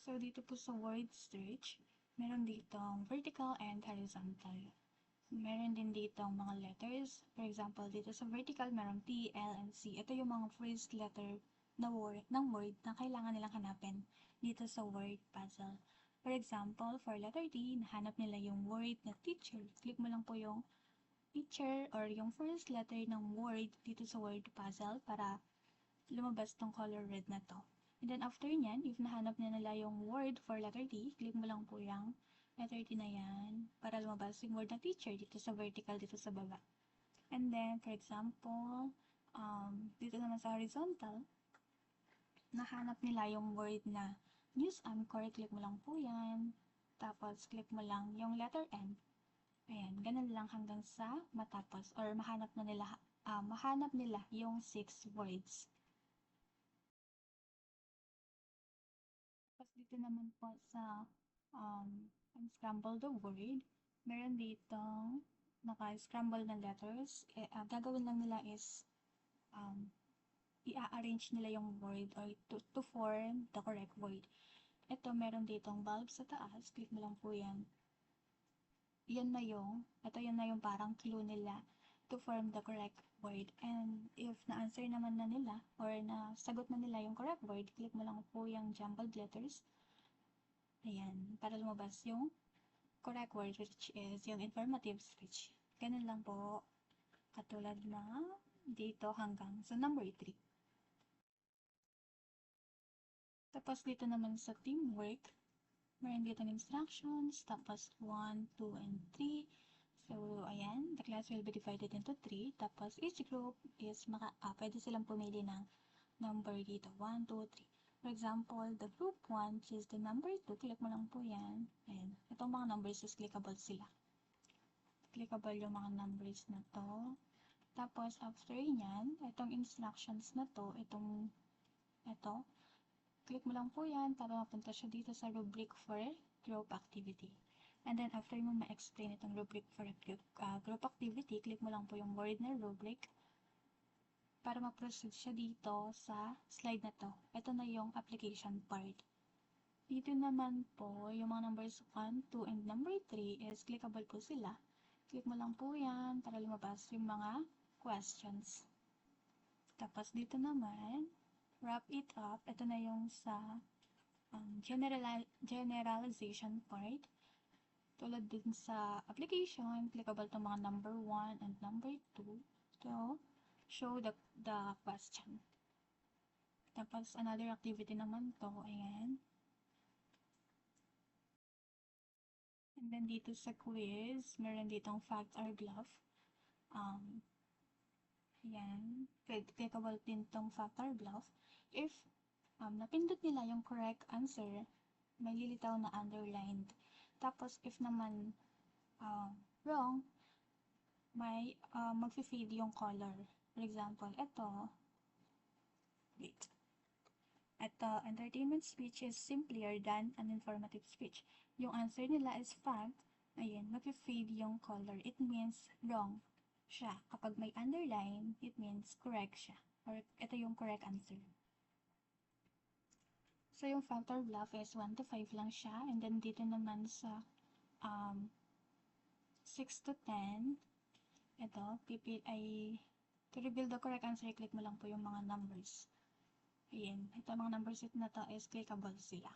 So, dito po sa word search, meron ditong vertical and horizontal. Meron din ditong mga letters. For example, dito sa vertical, meron T, L, and C. Ito yung mga first letter ng word na kailangan nilang hanapin dito sa word puzzle. For example, for letter T, nahanap nila yung word na teacher. Click mo lang po yung teacher or yung first letter ng word dito sa word puzzle para lumabas tong color red na to. And then after nyan, if nahanap na nila yung word for letter T, click mo lang po yung letter T na yan para lumabas yung word na teacher dito sa vertical, dito sa baba. And then, for example, dito naman sa horizontal, nahanap nila yung word na news anchor, click mo lang po yan. Tapos, click mo lang yung letter N. Ayan, ganun lang hanggang sa matapos or mahanap nila yung 6 words. Tapos dito naman po sa unscramble the word, meron ditong naka-scramble na letters. Gagawin lang nila is i-arrange nila yung word or to form the correct word. Ito, meron ditong bulb sa taas. Click mo lang po yan. Ito yun na yung parang clue nila to form the correct word. And if na-answer naman na nila or nasagot na nila yung correct word, click mo lang po yung jumbled letters. Ayan, para lumabas yung correct word which is yung informative speech. Ganun lang po, katulad na dito hanggang sa number 3. Tapos dito naman sa teamwork, meron dito ng instructions, tapos 1, 2, and 3. So, ayan, the class will be divided into 3. Tapos each group is pwede silang pumili ng number dito, 1, 2, 3. For example, the group 1, which is the number 2, click mo lang po yan. Ayan, itong mga numbers is clickable sila. Clickable yung mga numbers na to. Tapos, after yan, itong instructions na to, ito, click mo lang po yan para mapunta siya dito sa rubric for group activity. And then, after mo ma-explain itong rubric for group activity, click mo lang po yung word na rubric para ma-proceed siya dito sa slide na to. Ito na yung application part. Dito naman po, yung mga numbers 1, 2, and number 3 is clickable po sila. Click mo lang po yan para lumabas yung mga questions. Tapos dito naman, wrap it up. Ito na yung sa generalization part. Tulad din sa application, clickable itong mga number 1 and number 2 to show the question. Tapos another activity naman to, ayan. And then dito sa quiz, meron ditong fact or bluff. Ayan, clickable din tong fact or bluff. If napindot nila yung correct answer, may lilitaw na underlined. Tapos, if naman wrong, may mag-fade yung color. For example, ito, entertainment speech is simpler than an informative speech. Yung answer nila is fact, ayan, mag-fade yung color. It means wrong siya. Kapag may underline, it means correct siya. Or ito yung correct answer. So, yung factor bluff is 1 to 5 lang siya. And then, dito naman sa 6 to 10, ito, to reveal the correct answer, click mo lang po yung mga numbers. Ayan, ito mga numbers na to is clickable sila.